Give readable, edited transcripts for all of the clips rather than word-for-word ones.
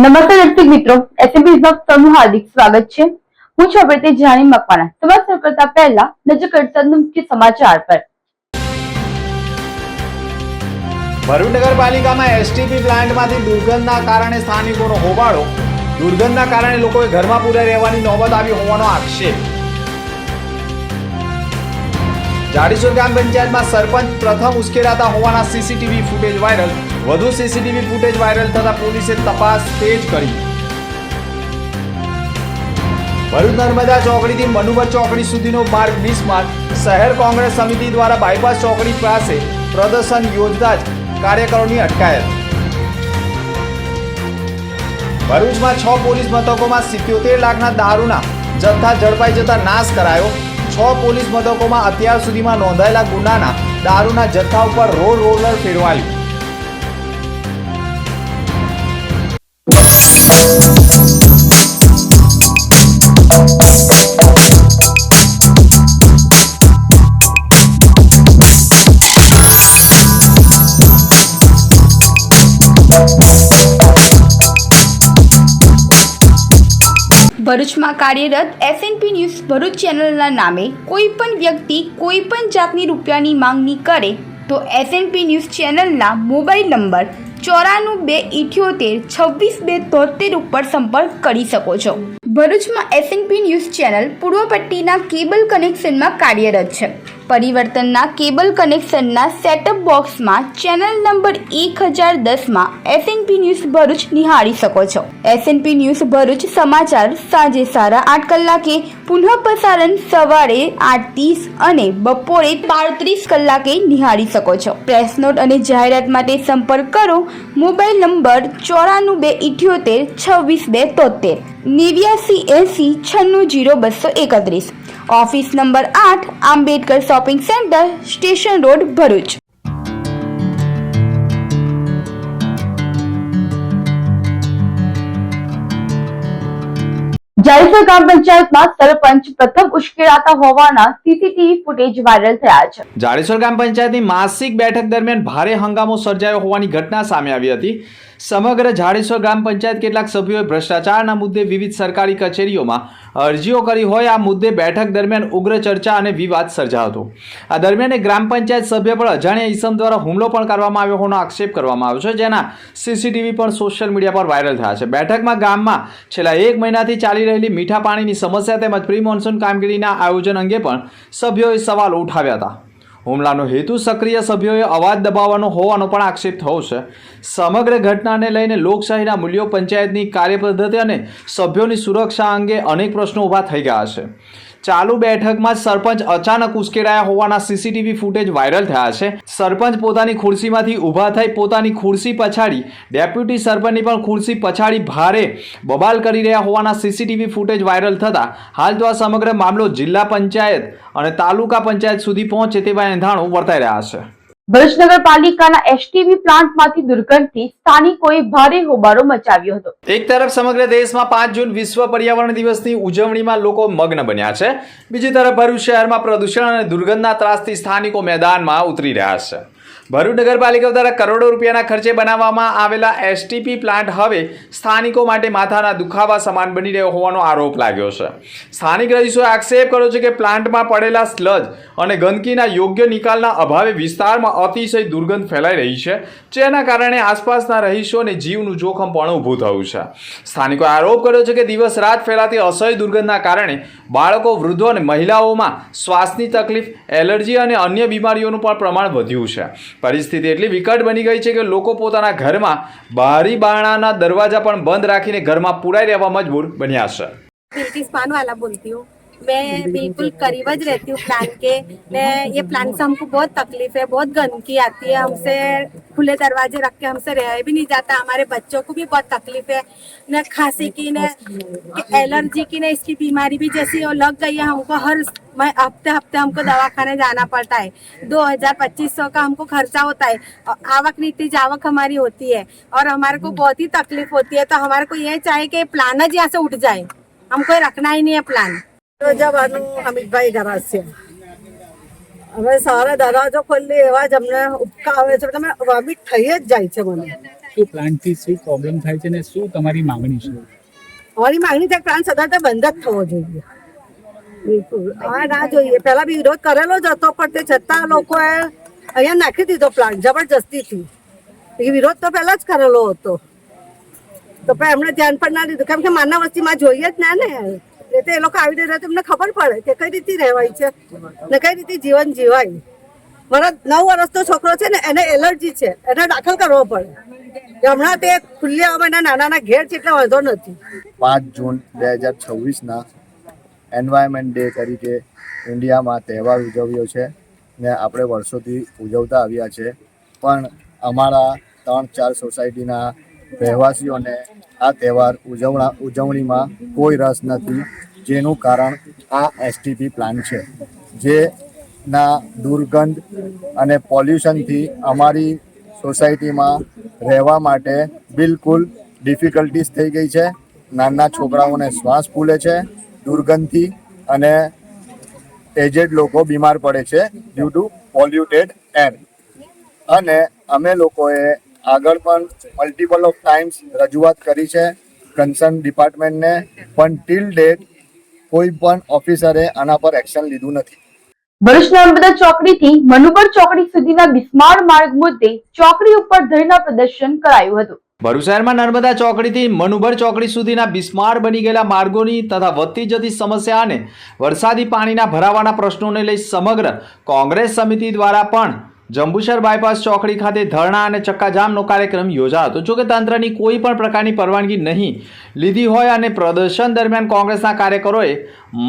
નમસ્તે દર્શક મિત્રો, એસએમપી વિભાગ તમારું હાર્દિક સ્વાગત છે। હું છું અપેક્ષા જાની મકવાણા। સમાચાર કરતા પહેલા નજર કરતા મુખ્ય સમાચાર પર। ભરૂચ નગરપાલિકામાં એસટીપી પ્લાન્ટમાંથી દુર્ગંધના કારણે સ્થાનિકોનો હોબાળો। દુર્ગંધના કારણે લોકોએ ઘરમાં પૂરા રહેવાની નોબત આવી હોવાનો આક્ષેપ। જાડેશ્વર ગ્રામ પંચાયતમાં સરપંચ પ્રથમ ઉશ્કેરાતા હોવાના સીસીટીવી ફૂટેજ વાયરલ। વધુ સીસીટીવી ફૂટેજ વાયરલ થતા પોલીસે તપાસ તેજ કરી। ભરૂચ નર્મદા ચોકડીથી મનુબર ચોકડી સુધીનો માર્ગ બિસ્માર। શહેર કોંગ્રેસ સમિતિ દ્વારા બાયપાસ ચોકડી પાસે પ્રદર્શન યોજતા જ કાર્યકરોની અટકાયત। ભરૂચમાં 6 પોલીસ મથકોમાં 77 લાખના દારૂના જથ્થા ઝડપાઈ જતા નાશ કરાયો। 6 પોલીસ મથકોમાં અત્યાર સુધીમાં નોંધાયેલા ગુનાના દારૂના જથ્થા ઉપર રોલર ફેરવાયું। ભરૂચમાં કાર્યરત એસએનપી ન્યૂઝ ભરૂચ ચેનલના નામે કોઈપણ વ્યક્તિ કોઈપણ જાતની રૂપિયાની માંગણી કરે તો એસએનપી ન્યૂઝ ચેનલના મોબાઈલ નંબર 9428762273 ઉપર સંપર્ક કરી શકો છો। ભરૂચમાં એસએનપી ન્યૂઝ ચેનલ પૂર્વ પટ્ટીના કેબલ કનેક્શનમાં કાર્યરત છે। પરિવર્તનના કેબલ કનેક્શનના સેટઅપ બોક્સમાં ચેનલ નંબર 1010માં એસએનપી ન્યૂઝ ભરૂચ નિહાળી શકો છો। એસએનપી ન્યૂઝ ભરૂચ સમાચાર સાંજે 8:30 કલાકે, પુનઃ પ્રસારણ સવારે 8:30 અને બપોરે 12:30 કલાકે નિહાળી શકો છો। પ્રેસ નોટ અને જાહેરાત માટે સંપર્ક કરો mobile number 9478762273 8980960231। Office number 8 Ambedkar shopping centre station road Bharuch. Jadeshwar ગ્રામ પંચાયતમાં સરપંચ પ્રથમ ઉશ્કેરાતા હોવાના સીસીટીવી ફૂટેજ વાયરલ થયા છે। જાડેશ્વર ગ્રામ પંચાયતની માસિક બેઠક દરમિયાન ભારે હંગામો સર્જાયો હોવાની ઘટના સામે આવી હતી। સમગ્ર જાડેશ્વર ગ્રામ પંચાયત કેટલાક સભ્યોએ ભ્રષ્ટાચારના મુદ્દે વિવિધ સરકારી કચેરીઓમાં અરજીઓ કરી હોય આ મુદ્દે બેઠક દરમિયાન ઉગ્ર ચર્ચા અને વિવાદ સર્જાયો હતો। આ દરમિયાન એક ગ્રામ પંચાયત સભ્ય પર અજાણ્યા ઈસમ દ્વારા હુમલો પણ કરવામાં આવ્યો હોવાનો આક્ષેપ કરવામાં આવ્યો છે, જેના સીસીટીવી પણ સોશિયલ મીડિયા પર વાયરલ થયા છે। બેઠકમાં ગામમાં છેલ્લા 1 મહિનાથી ચાલી રહેલી મીઠા પાણીની સમસ્યા તેમજ પ્રી મોન્સૂન કામગીરીના આયોજન અંગે પણ સભ્યોએ સવાલો ઉઠાવ્યા હતા। હુમલાનો હેતુ સક્રિય સભ્યોએ અવાજ દબાવવાનો હોવાનો પણ આક્ષેપ થયો છે। સમગ્ર ઘટનાને લઈને લોકશાહીના મૂલ્યો, પંચાયતની કાર્યપદ્ધતિ અને સભ્યોની સુરક્ષા અંગે અનેક પ્રશ્નો ઊભા થઈ ગયા છે। ચાલુ બેઠકમાં સરપંચ અચાનક ઉશ્કેરાયા હોવાના સીસીટીવી ફૂટેજ વાયરલ થયા છે। સરપંચ પોતાની ખુરશીમાંથી ઊભા થઈ પોતાની ખુરશી પછાડી ડેપ્યુટી સરપંચની પણ ખુરશી પછાડી ભારે બબાલ કરી રહ્યા હોવાના સીસીટીવી ફૂટેજ વાયરલ થતા હાલ તો આ સમગ્ર મામલો જિલ્લા પંચાયત અને તાલુકા પંચાયત સુધી પહોંચે તેવા એંધાણો વર્તાઈ રહ્યા છે। ભરૂચ નગરપાલિકાના એસટીપી પ્લાન્ટમાંથી દુર્ગંધથી સ્થાનિકોએ ભારે હોબાળો મચાવ્યો હતો। એક તરફ સમગ્ર દેશમાં 5 જૂન વિશ્વ પર્યાવરણ દિવસની ઉજવણીમાં લોકો મગ્ન બન્યા છે, બીજી તરફ ભરૂચ શહેરમાં પ્રદૂષણ અને દુર્ગંધના ત્રાસથી સ્થાનિકો મેદાનમાં ઉતરી રહ્યા છે। ભરૂચ નગરપાલિકા દ્વારા કરોડો રૂપિયાના ખર્ચે બનાવવામાં આવેલા એસટીપી પ્લાન્ટ હવે સ્થાનિકો માટે માથાના દુખાવા સમાન બની રહ્યો હોવાનો આરોપ લાગ્યો છે। સ્થાનિક રહીશોએ આક્ષેપ કર્યો છે કે પ્લાન્ટમાં પડેલા સ્લજ અને ગંદકીના યોગ્ય નિકાલના અભાવે વિસ્તારમાં અતિશય દુર્ગંધ ફેલાઈ રહી છે, જેના કારણે આસપાસના રહીશોને જીવનું જોખમ પણ ઊભું થયું છે। સ્થાનિકોએ આરોપ કર્યો છે કે દિવસ રાત ફેલાતી અસહ્ય દુર્ગંધના કારણે બાળકો, વૃદ્ધો અને મહિલાઓમાં શ્વાસની તકલીફ, એલર્જી અને અન્ય બીમારીઓનું પણ પ્રમાણ વધ્યું છે। પરિસ્થિતિ એટલી વિકટ બની ગઈ છે કે લોકો પોતાના ઘરમાં બારી બારણાના દરવાજા પણ બંધ રાખીને ઘરમાં પુરાઈ રહેવા મજબૂર બન્યા છે। मैं बिल्कुल करीब ज रहती हूँ प्लांट के ने ये प्लांट से हमको बहुत तकलीफ है, बहुत गंदगी आती है, हमसे खुले दरवाजे रख के हमसे रह भी नहीं जाता। हमारे बच्चों को भी बहुत तकलीफ है, न खांसी की न एलर्जी की, न इसकी बीमारी भी जैसी लग गई है। हमको हर हफ्ते हमको दवाखाने जाना पड़ता है। 2000-2500 का हमको खर्चा होता है। आवक नीति जावक हमारी होती है और हमारे को बहुत ही तकलीफ होती है। तो हमारे को ये चाहिए कि प्लान ज यहाँ से उठ जाए, हमको रखना ही नहीं है प्लान। જવાનું અમિતભાઈ ઘરા છે। હવે સારા દરવાજો ખોલી એવા જ અમને ઉપકા આવે છે, તમે વોમિટ થઈ જ જાય છે મને। કે પ્લાન્ટથી શું પ્રોબ્લેમ થાય છે ને શું તમારી માંગણી છે? અમારી માંગણી છે પ્લાન્ટ સદાય બંધ જ થવો જોઈએ. બિલકુલ હા ના જોઈએ. પહેલા બી વિરોધ કરેલો જ હતો પણ તે છતાં લોકોએ અહીંયા નાખી દીધો પ્લાન્ટ જબરજસ્તીથી. એ વિરોધ તો પહેલા જ કરેલો હતો તો પણ એમણે ધ્યાન પણ ના દીધું કેમ કે માનવ વસ્તીમાં જોઈએ જ ના ને. એ તો એ લોકો આવી રહ્યા એમને ખબર પડે કે કઈ રીતે રહેવાય છે ને કઈ રીતે જીવન જીવાય. મારા 9 વર્ષનો છોકરો છે ને એને એલર્જી છે, એને દાખલ કરવો પડે. હમણાં તે ખુલ્લી હવામાં એના નાના ઘેર છે એટલે વાંધો નથી. 5 જૂન 2026ના એન્વાયરમેન્ટ ડે તરીકે ઇન્ડિયામાં તહેવાર ઉજવ્યો છે ને આપણે વર્ષોથી ઉજવતા આવ્યા છે. પણ અમારા 3-4 સોસાયટીના રહેવાસીઓને આ તહેવાર ઉજવણીમાં કોઈ રસ નથી, જેનું કારણ આ એસટીપી પ્લાન્ટ છે, જેના દુર્ગંધ અને પોલ્યુશનથી અમારી સોસાયટીમાં રહેવા માટે બિલકુલ ડિફિકલ્ટીસ થઈ ગઈ છે. નાના છોકરાઓને શ્વાસ ફૂલે છે દુર્ગંધથી અને એજેડ લોકો બીમાર પડે છે ડ્યુ ટુ પોલ્યુટેડ એર. અને અમે લોકોએ આગળ પણ મલ્ટિપલ ઓફ ટાઈમ્સ રજૂઆત કરી છે કન્સર્ન ડિપાર્ટમેન્ટને, પણ ટીલ ડેટ કોઈ પણ ઓફિસરે આના પર એક્શન લીધું નથી. ભરૂચ નર્મદા ચોકડીથી મનુબર ચોકડી સુધીના બિસ્માર માર્ગ મુદ્દે ચોકડી ઉપર ધરણા પ્રદર્શન કરાયું હતું. ભરૂચ શહેરમાં નર્મદા ચોકડીથી મનુબર ચોકડી સુધીના બિસ્માર બની ગયેલા માર્ગોની તથા વધતી જતી સમસ્યા અને વરસાદી પાણીના ભરાવાના પ્રશ્નોને લઈ સમગ્ર કોંગ્રેસ સમિતિ દ્વારા પણ જંબુસર બાયપાસ ચોકડી ખાતે ધરણા અને ચક્કાજામનો કાર્યક્રમ યોજાયો હતો. જોકે તંત્રની કોઈ પણ પ્રકારની પરવાનગી નહીં લીધી હોય અને પ્રદર્શન દરમિયાન કોંગ્રેસના કાર્યકરોએ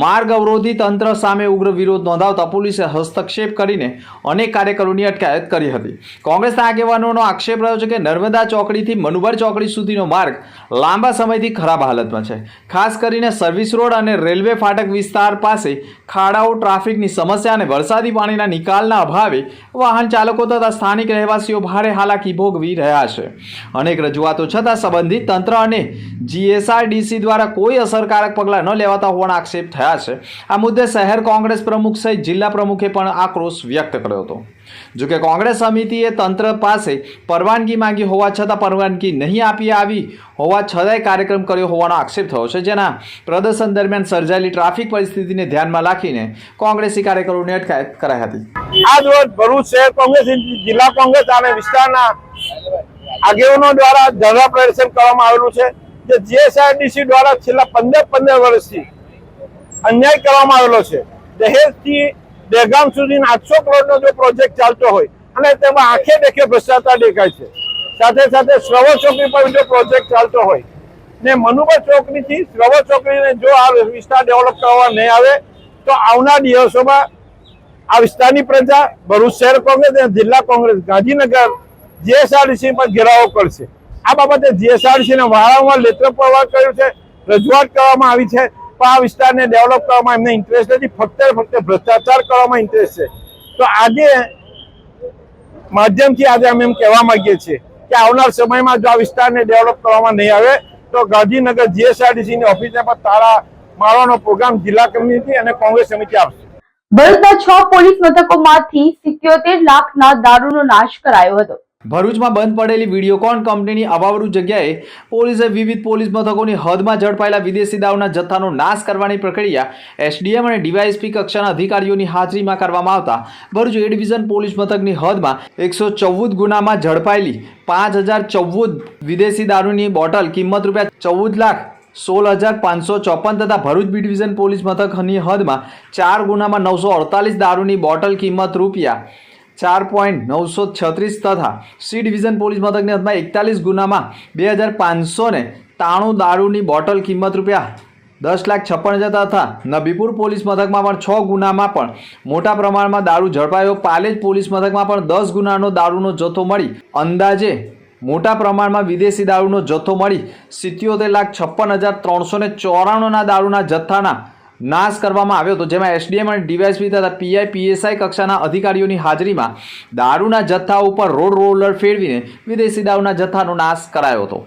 માર્ગ અવરોધી તંત્ર સામે ઉગ્ર વિરોધ નોંધાવતા પોલીસે હસ્તક્ષેપ કરીને અનેક કાર્યકરોની અટકાયત કરી હતી. કોંગ્રેસના આગેવાનોનો આક્ષેપ રહ્યો છે કે નર્મદા ચોકડીથી મનુબર ચોકડી સુધીનો માર્ગ લાંબા સમયથી ખરાબ હાલતમાં છે. ખાસ કરીને સર્વિસ રોડ અને રેલવે ફાટક વિસ્તાર પાસે ખાડાઓ, ટ્રાફિકની સમસ્યા અને વરસાદી પાણીના નિકાલના અભાવે વાહન ચાલકો તથા સ્થાનિક રહેવાસીઓ ભારે હાલાકી ભોગવી રહ્યા છે. અનેક રજૂઆતો છતાં સંબંધિત તંત્ર અને જીએસઆરડીસી દ્વારા કોઈ અસરકારક પગલાં ન લેવાતા હોવાના આક્ષેપ થયા છે. આ મુદ્દે શહેર કોંગ્રેસ પ્રમુખ સહિત જિલ્લા પ્રમુખે પણ આક્રોશ વ્યક્ત કર્યો હતો. જોકે કોંગ્રેસ સમિતિએ તંત્ર પાસે પરવાનગી માંગી હોવા છતાં પરવાનગી નહીં આપી આવી હોવા છતાંય કાર્યક્રમ કર્યો હોવાનો આક્ષેપ થયો છે, જેના પ્રદર્શન દરમિયાન સર્જાયેલી ટ્રાફિક પરિસ્થિતિને ધ્યાનમાં રાખીને કોંગ્રેસી કાર્યકરોની અટકાયત કરાઈ હતી. આજ રોજ ભરૂચ શહેર કોંગ્રેસ, જિલ્લા કોંગ્રેસ અને વિસ્તારના આગેવાનો દ્વારા ધરણા પ્રદર્શન કરવામાં આવેલું છે, જે જીએસઆરડીસી દ્વારા છેલ્લા 15 વર્ષથી અન્યાય કરવામાં આવેલો છે. દહેજથી દહેગામ સુધી 800 કરોડનો જો પ્રોજેક્ટ ચાલતો હોય અને તેમાં આંખે દેખે ભ્રષ્ટાચાર દેખાય છે. સાથે સાથે શ્રવણ ચોકડી પર જો પ્રોજેક્ટ ચાલતો હોય ને મનુબર ચોકડીથી શ્રવણ ચોકડીને જો આ વિસ્તાર ડેવલપ કરવા નહીં આવે તો આવનાર દિવસોમાં આ વિસ્તારની પ્રજા ભરૂચ શહેર કોંગ્રેસ અને જિલ્લા કોંગ્રેસ ગાંધીનગર જીએસઆરડીસી પર ઘેરાવો કરશે. આ બાબતે જીએસઆરડીસીને વારંવાર લેટર પ્રવાહ કર્યું છે, રજૂઆત કરવામાં આવી છે, પણ આ વિસ્તારને ડેવલપ કરવામાં એમને ઇન્ટરેસ્ટ નથી, ફક્ત ભ્રષ્ટાચાર કરવામાં ઇન્ટરેસ્ટ છે. તો આજે માધ્યમથી આજે અમે એમ કહેવા માંગીએ છીએ કે આવનાર સમયમાં જો આ વિસ્તારને ડેવલપ કરવામાં નહીં આવે તો ગાંધીનગર જીએસઆરડીસીની ઓફિસને પર તાળા મારવાનો પ્રોગ્રામ જિલ્લા કમિટી અને કોંગ્રેસ સમિતિ આપશે. ભરૂચના 6 પોલીસ મથકોમાંથી 77 લાખના દારૂનો નાશ કરાયો હતો. ભરૂચમાં બંધ પડેલી વિડીયોકોન કંપનીની અવાવરૂ જગ્યાએ પોલીસે વિવિધ પોલીસ મથકોની હદમાં ઝડપાયેલા વિદેશી દારૂના જથ્થાનો નાશ કરવાની પ્રક્રિયા એસડીએમ અને ડીવાયએસપી કક્ષાના અધિકારીઓની હાજરીમાં કરવામાં આવતા ભરૂચ એ ડિવિઝન પોલીસ મથકની હદમાં 114 ગુનામાં ઝડપાયેલી 5014 વિદેશી દારૂની બોટલ કિંમત ₹16,554 તથા ભરૂચ બી ડિવિઝન પોલીસ મથકની હદમાં 4 ગુનામાં 948 દારૂની બોટલ કિંમત ₹4.936 તથા સી ડિવિઝન પોલીસ મથકની હદમાં 41 ગુનામાં 2593 દારૂની બોટલ કિંમત ₹10,56,000 તથા નબીપુર પોલીસ મથકમાં પણ 6 ગુનામાં પણ મોટા પ્રમાણમાં દારૂ ઝડપાયો. પાલેજ પોલીસ મથકમાં પણ 10 ગુનાનો દારૂનો જથ્થો મળી અંદાજે મોટા પ્રમાણમાં વિદેશી દારૂનો જથ્થો મળી 77,56,394 દારૂના જથ્થાના નાશ કરવામાં આવ્યો હતો, જેમાં એસડીએમ અને ડીવાયએસપી તથા પીઆઈ પીએસઆઈ કક્ષાના અધિકારીઓની હાજરીમાં દારૂના જથ્થા ઉપર રોડ રોલર ફેરવીને વિદેશી દારૂના જથ્થાનો નાશ કરાયો હતો.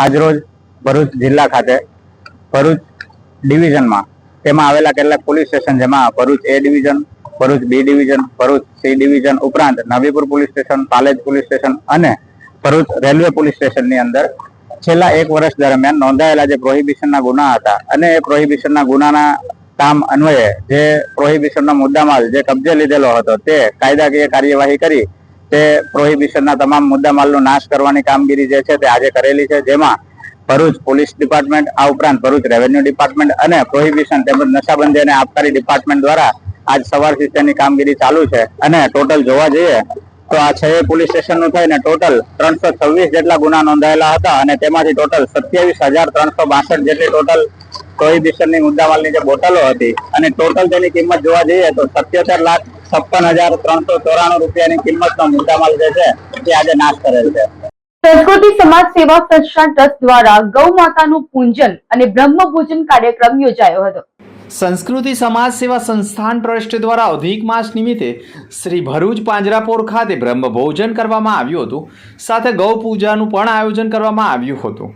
આજરોજ ભરૂચ જિલ્લા ખાતે ભરૂચ ડિવિઝનમાં તેમાં આવેલા કેટલાક પોલીસ સ્ટેશન, જેમાં Bharuch A division, Bharuch B division, Bharuch C division ઉપરાંત Navipur police station, Palej police station અને ભરૂચ રેલવે પોલીસ સ્ટેશનની અંદર છેલ્લા 1 વર્ષ દરમિયાન નોંધાયેલા જે પ્રોહિબિશનના ગુના હતા અને એ પ્રોહિબિશનના ગુનાના કામ અન્વયે જે પ્રોહિબિશનનો મુદ્દામાલ જે કબજે લીધેલો હતો તે કાયદાકીય કાર્યવાહી કરી તે પ્રોહિબિશનના તમામ મુદ્દામાલનો નાશ કરવાની કામગીરી જે છે તે આજે કરેલી છે, જેમાં ભરૂચ પોલીસ ડિપાર્ટમેન્ટ, આ ઉપરાંત ભરૂચ રેવન્યુ ડિપાર્ટમેન્ટ અને પ્રોહિબિશન તેમજ નશાબંધી અને આબકારી ડિપાર્ટમેન્ટ દ્વારા આજ સવારથી તેની કામગીરી ચાલુ છે અને ટોટલ જોવા જઈએ તો આ 6 પોલીસ સ્ટેશનનું થઈને ટોટલ 326 જેટલા ગુના નોંધાયેલા હતા અને તેમાંથી ટોટલ 27,362 જેટલી ટોટલ પ્રોહિબિશનની મુદ્દામાલની જે બોટલો હતી અને ટોટલ તેની કિંમત જોવા જઈએ તો 77,56,394 રૂપિયાની કિંમતનો મુદ્દામાલ જે છે તે આજે નાશ કરેલ છે. સંસ્કૃતિ સમાજ સેવા સંસ્થાન ટ્રસ્ટ દ્વારા ગૌ માતાનું પૂજન અને બ્રહ્મ ભોજન કાર્યક્રમ યોજાયો હતો. સંસ્કૃતિ સમાજ સેવા સંસ્થાન ટ્રસ્ટ દ્વારા અધિક માસ નિમિત્તે શ્રી ભરૂચ પાંજરાપોળ ખાતે બ્રહ્મ ભોજન કરવામાં આવ્યું હતું, સાથે ગૌ પૂજાનું પણ આયોજન કરવામાં આવ્યું હતું.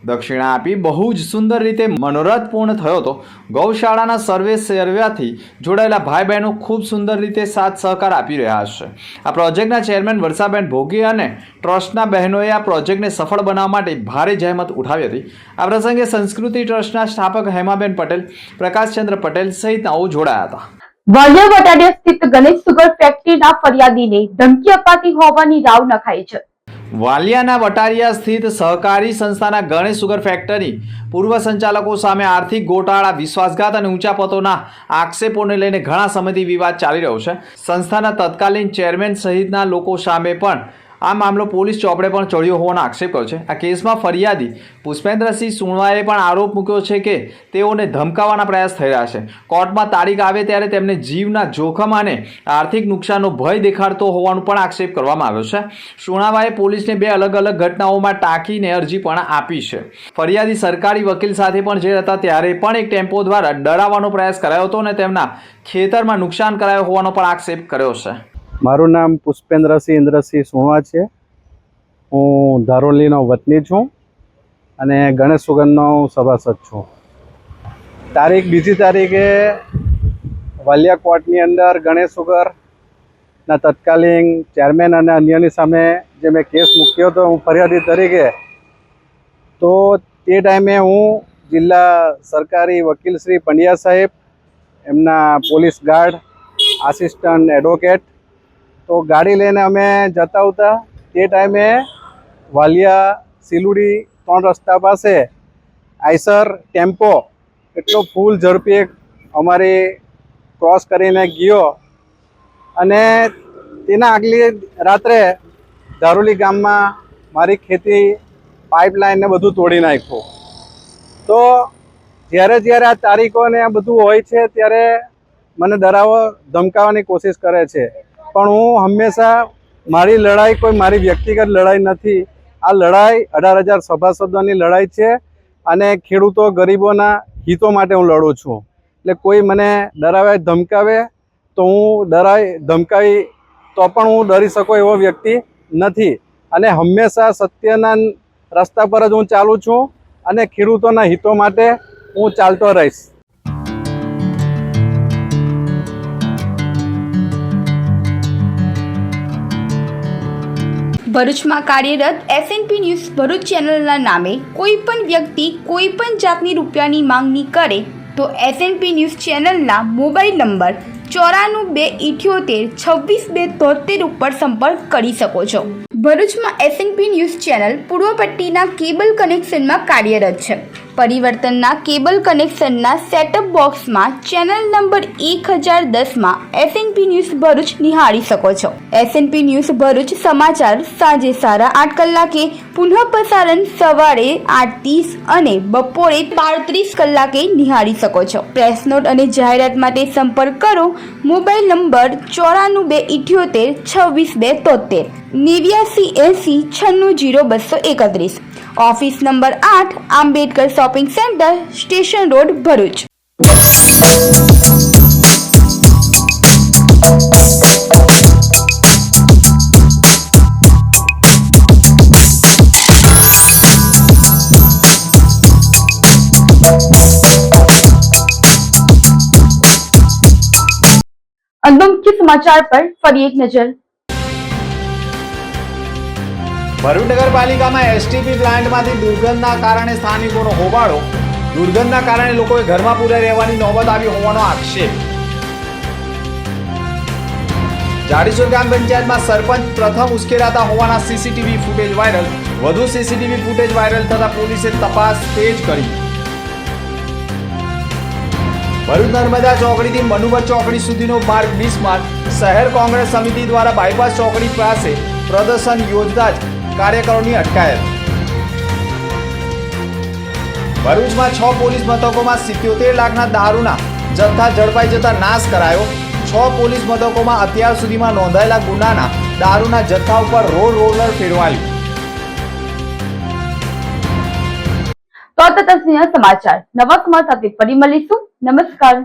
દક્ષિણા આપી બહુ જ સુંદર રીતે મનોરથ પૂર્ણ થયો હતો. ગૌશાળાના સર્વે સેવાથી જોડાયેલા ભાઈ બહેનો ખૂબ સુંદર રીતે સાથ સહકાર આપી રહ્યા છે. આ પ્રોજેક્ટના ચેરમેન વર્ષાબેન ભોગી અને ટ્રસ્ટના બહેનોએ આ પ્રોજેક્ટને સફળ બનાવવા માટે ભારે જહેમત ઉઠાવી હતી. આ પ્રસંગે સંસ્કૃતિ ટ્રસ્ટના સ્થાપક હેમાબેન પટેલ, પ્રકાશચંદ્ર પટેલ સહિતનાઓ જોડાયા હતા. વાલિયા વટાડિયા સ્થિત ગણેશ સુગર ફેક્ટરીના ફરિયાદીને ધમકી અપાતી હોવાની રાવ નખાઈ છે. વાલિયાના વટારિયા સ્થિત સહકારી સંસ્થાના ગણેશ સુગર ફેક્ટરી પૂર્વ સંચાલકો સામે આર્થિક ગોટાળા, વિશ્વાસઘાત અને ઊંચા પદોના આક્ષેપોને લઈને ઘણા સમયથી વિવાદ ચાલી રહ્યો છે. સંસ્થાના તત્કાલીન ચેરમેન સહિતના લોકો સામે પણ આ મામલો પોલીસ ચોપડે પણ ચડ્યો હોવાનો આક્ષેપ કર્યો છે. આ કેસમાં ફરિયાદી પુષ્પેન્દ્રસિંહ સુણવાએ પણ આરોપ મૂક્યો છે કે તેઓને ધમકાવવાના પ્રયાસ થઈ રહ્યા છે. કોર્ટમાં તારીખ આવે ત્યારે તેમને જીવના જોખમ અને આર્થિક નુકસાનનો ભય દેખાડતો હોવાનો પણ આક્ષેપ કરવામાં આવ્યો છે. સુણાવાએ પોલીસને 2 અલગ અલગ ઘટનાઓમાં ટાંકીને અરજી પણ આપી છે. ફરિયાદી સરકારી વકીલ સાથે પણ જે હતા ત્યારે પણ એક ટેમ્પો દ્વારા ડરાવવાનો પ્રયાસ કરાયો હતો અને તેમના ખેતરમાં નુકસાન કરાયો હોવાનો પણ આક્ષેપ કર્યો છે. મારું નામ પુષ્પેન્દ્રસિંહ ઇન્દ્રસિંહ સુણવા છે. હું ધારોલીનો વતની છું અને ગણેશ સુગરનો સભાસદ છું. તારીખ 2જી તારીખે વાલિયા કોર્ટની અંદર ગણેશ સુગરના તત્કાલીન ચેરમેન અને અન્યની સામે જે મેં કેસ મૂક્યો હતો હું ફરિયાદી તરીકે, તો તે ટાઈમે હું જિલ્લા સરકારી વકીલ શ્રી પંડ્યા સાહેબ, એમના પોલીસ ગાર્ડ, આસિસ્ટન્ટ એડવોકેટ, તો ગાડી લઈને અમે જતા હતા. તે ટાઈમે વાલિયા સિલુડી 3 રસ્તા પાસે આઈસર ટેમ્પો એટલો ફૂલ ઝડપી અમારી ક્રોસ કરીને ગયો અને તેના આગલી રાત્રે ધારોલી ગામમાં મારી ખેતી પાઇપલાઇનને બધું તોડી નાખ્યું. તો જ્યારે આ તારીખો ને આ બધું હોય છે ત્યારે મને ડરાવો, ધમકાવવાની કોશિશ કરે છે. પણ હું હંમેશા મારી લડાઈ કોઈ મારી વ્યક્તિગત લડાઈ નથી. આ લડાઈ 18,000 સભાસદોની લડાઈ છે અને ખેડૂતો ગરીબોના હિતો માટે હું લડું છું. એટલે કોઈ મને ડરાવે, ધમકાવે તો હું ધમકાવી તો પણ હું ડરી શકું એવો વ્યક્તિ નથી અને હંમેશા સત્યના રસ્તા પર જ હું ચાલું છું અને ખેડૂતોના હિતો માટે હું ચાલતો રહીશ. ભરૂચમાં કાર્યરત એસએનપી ન્યૂઝ ભરૂચ ચેનલના નામે કોઈ પણ વ્યક્તિ કોઈ પણ જાતની રૂપિયાની માંગણી કરે તો એસએનપી ન્યૂઝ ચેનલના મોબાઈલ નંબર 9428762273 ઉપર સંપર્ક કરી શકો છો. ભરૂચમાં એસએનપી ન્યૂઝ ચેનલ પૂર્વ પટ્ટીના કેબલ કનેક્શનમાં કાર્યરત છે. પરિવર્તનના કેબલ કનેક્શનના સેટઅપ બોક્સમાં ચેનલ નંબર 1010માં એસએનપી ન્યૂઝ ભરૂચ નિહાળી શકો છો. એસએનપી ન્યૂઝ ભરૂચ સમાચાર સાંજે 8:30 કલાકે, પુનઃ પ્રસારણ સવારે 8:30 અને બપોરે 12:30 કલાકે નિહાળી શકો છો. પ્રેસ નોટ અને જાહેરાત માટે સંપર્ક કરો. Mobile number 9428762273 8980960231. Office number 8, Ambedkar shopping centre, station road, Bharuch. अंदम के समाचार पर फरी एक नजर। ભરૂચ નગરપાલિકામાં એસટીપી પ્લાન્ટમાંથી દુર્ગંધના કારણે સ્થાનિકોનો હોબાળો. દુર્ગંધના કારણે લોકોએ ઘરમાં પૂરા રહેવાની નોબત આવી હોવાનો આક્ષેપ. જાડેશ્વર ગ્રામ પંચાયતમાં સરપંચ પ્રથમ ઉશ્કેરાતા હોવાના સીસીટીવી ફૂટેજ વાયરલ. વધુ સીસીટીવી ફૂટેજ વાયરલ થતા પોલીસે તપાસ તેજ કરી. ભરૂચ નર્મદા ચોકડીથી મનુબર ચોકડી સુધીનો માર્ગ બિસ્માર. શહેર કોંગ્રેસ સમિતિ દ્વારા બાયપાસ ચોકડી પાસે પ્રદર્શન યોજતા જ કાર્યકરોની અટકાયત. ભરૂચમાં 6 પોલીસ મથકોમાં 77 લાખના દારૂના જથ્થા ઝડપાઈ જતા નાશ કરાયો. 6 પોલીસ મથકોમાં અત્યાર સુધીમાં નોંધાયેલા ગુનાના દારૂના જથ્થા ઉપર રોલર ફેરવાયું. તો આ હતા આજના સમાચાર. નવા સમાચાર સાથે ફરી મળીશું. નમસ્કાર.